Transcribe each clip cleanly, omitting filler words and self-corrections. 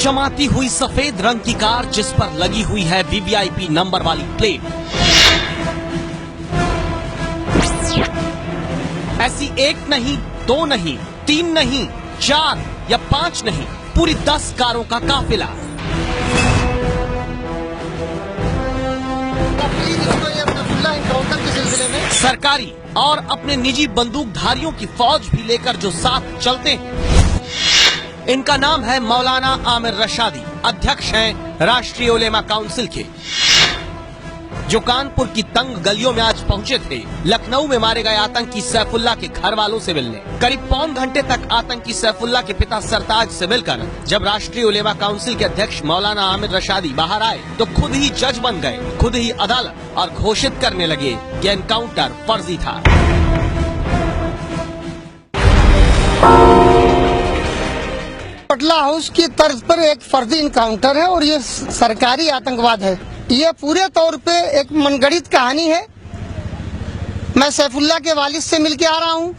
चमचमाती हुई सफेद रंग की कार जिस पर लगी हुई है वीवीआईपी नंबर वाली प्लेट। ऐसी एक नहीं, दो नहीं, 3 नहीं, 4 या 5 नहीं, पूरी 10 कारों का काफिला। सरकारी और अपने निजी बंदूकधारियों की फौज भी लेकर जो साथ चलते हैं, इनका नाम है मौलाना आमिर रशादी। अध्यक्ष हैं राष्ट्रीय उलेमा काउंसिल के, जो कानपुर की तंग गलियों में आज पहुंचे थे लखनऊ में मारे गए आतंकी सैफुल्लाह के घर वालों से मिलने। करीब पौन घंटे तक आतंकी सैफुल्लाह के पिता सरताज से मिलकर जब राष्ट्रीय उलेमा काउंसिल के अध्यक्ष मौलाना आमिर रशादी बाहर आए तो खुद ही जज बन गए, खुद ही अदालत, और घोषित करने लगे कि एनकाउंटर फर्जी था। पटला हाउस की तर्ज पर एक फर्जी इनकाउंटर है और ये सरकारी आतंकवाद है। ये पूरे तौर पे एक मनगढ़ंत कहानी है। मैं सैफुल्लाह के वालिद से मिलके आ रहा हूँ,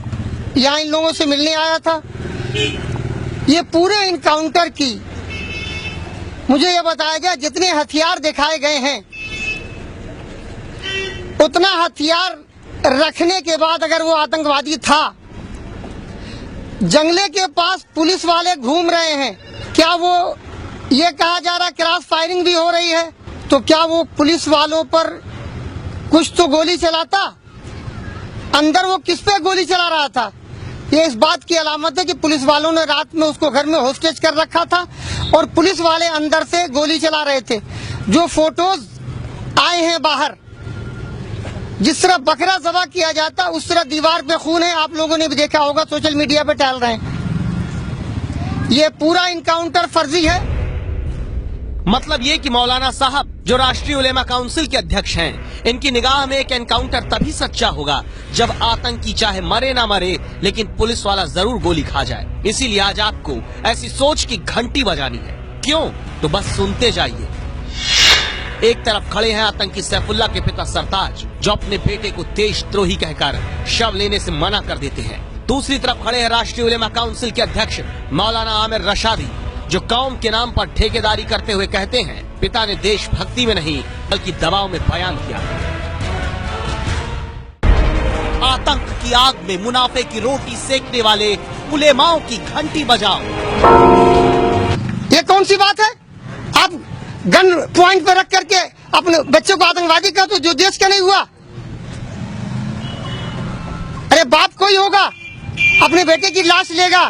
यहाँ इन लोगों से मिलने आया था। ये पूरे इनकाउंटर की मुझे ये बताया गया जितने हथियार दिखाए गए हैं उतना हथियार रखने के बाद अगर वो आतंकवादी था, जंगले के पास पुलिस वाले घूम रहे हैं, क्या वो ये कहा जा रहा क्रॉस फायरिंग भी हो रही है, तो क्या वो पुलिस वालों पर कुछ तो गोली चलाता? अंदर वो किस पे गोली चला रहा था? ये इस बात की अलामत है कि पुलिस वालों ने रात में उसको घर में होस्टेज कर रखा था और पुलिस वाले अंदर से गोली चला रहे थे। जो फोटोज आए हैं बाहर, जिस तरह बकरा ज़बह किया जाता उस तरह दीवार पे खून है। आप लोगों ने भी देखा होगा, सोशल मीडिया पे टहल रहे हैं। ये पूरा इनकाउंटर फर्जी है। मतलब ये कि मौलाना साहब जो राष्ट्रीय उलेमा काउंसिल के अध्यक्ष हैं, इनकी निगाह में एक एनकाउंटर तभी सच्चा होगा जब आतंकी चाहे मरे ना मरे लेकिन पुलिस वाला जरूर गोली खा जाए। इसीलिए आज आपको ऐसी सोच की घंटी बजानी है। क्यों? तो बस सुनते जाइए। एक तरफ खड़े हैं आतंकी सैफुल्लाह के पिता सरताज, जो अपने बेटे को देशद्रोही कहकर शव लेने से मना कर देते हैं। दूसरी तरफ खड़े हैं राष्ट्रीय उलेमा काउंसिल के अध्यक्ष मौलाना आमिर रशादी, जो कौम के नाम पर ठेकेदारी करते हुए कहते हैं पिता ने देशभक्ति में नहीं बल्कि दबाव में बयान किया। आतंक की आग में मुनाफे की रोटी सेकने वाले उलेमाओं की घंटी बजाओ। ये कौन सी बात है? आप गन पॉइंट पर रख करके अपने बच्चों को आतंकवादी का, तो जो देश का नहीं हुआ। अरे बाप कोई होगा अपने बेटे की लाश लेगा,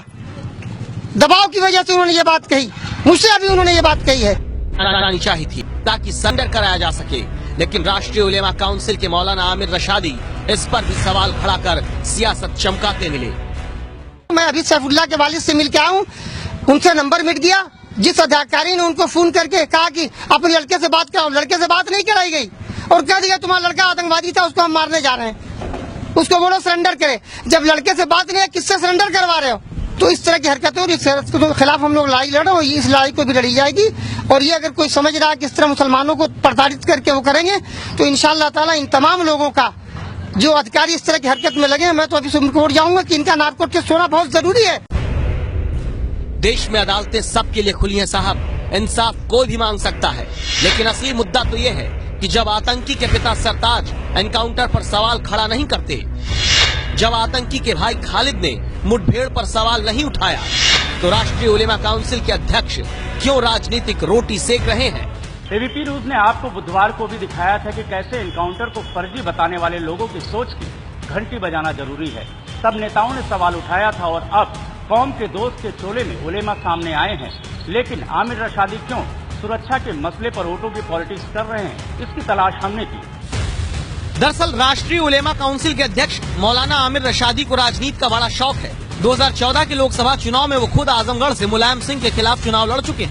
दबाव की वजह से उन्होंने ये बात कही। मुझसे अभी उन्होंने ये बात कही है। चाहिए थी ताकि सरेंडर कराया जा सके, लेकिन राष्ट्रीय उलेमा काउंसिल के मौलाना आमिर रशादी इस पर भी सवाल खड़ा कर सियासत चमकाते मिले। मैं अभी सैफुल्लाह के वालिद से मिलकर आया हूँ, उनसे नंबर मिट गया। जिस अधिकारी ने उनको फोन करके कहा कि अपने लड़के से बात कराओ, लड़के से बात नहीं कराई गई और कह दिया तुम्हारा लड़का आतंकवादी था, उसको हम मारने जा रहे हैं, उसको बोलो सरेंडर करे। जब लड़के से बात नहीं है, किससे सरेंडर करवा रहे हो? तो इस तरह की हरकतें और इस के खिलाफ हम लोग लड़ाई लड़ रहे हैं। इस लड़ाई को भी लड़ी जाएगी और ये अगर कोई समझ रहा है कि इस तरह मुसलमानों को प्रताड़ित करके वो करेंगे, तो इंशाअल्लाह ताला इन तमाम लोगों का जो अधिकारी इस तरह की हरकत में लगे, मैं तो अभी सुप्रीम कोर्ट जाऊंगा कि इनका नार्को टेस्ट होना बहुत जरूरी है। देश में अदालतें सबके लिए खुली हैं साहब, इंसाफ कोई भी मांग सकता है, लेकिन असली मुद्दा तो ये है कि जब आतंकी के पिता सरताज एनकाउंटर पर सवाल खड़ा नहीं करते, जब आतंकी के भाई खालिद ने मुठभेड़ पर सवाल नहीं उठाया, तो राष्ट्रीय उलेमा काउंसिल के अध्यक्ष क्यों राजनीतिक रोटी सेक रहे हैं? एबीपी न्यूज ने आपको बुधवार को भी दिखाया था कि कैसे एनकाउंटर को फर्जी बताने वाले लोगों की सोच की घंटी बजाना जरूरी है। तब नेताओं ने सवाल उठाया था और अब कौम के दोस्त के चोले में उलेमा सामने आए हैं। लेकिन आमिर रशादी क्यों सुरक्षा के मसले पर वोटों की पॉलिटिक्स कर रहे हैं, इसकी तलाश हमने की। दरअसल राष्ट्रीय उलेमा काउंसिल के अध्यक्ष मौलाना आमिर रशादी को राजनीति का बड़ा शौक है। 2014 के लोकसभा चुनाव में वो खुद आजमगढ़ से मुलायम सिंह के खिलाफ चुनाव लड़ चुके हैं।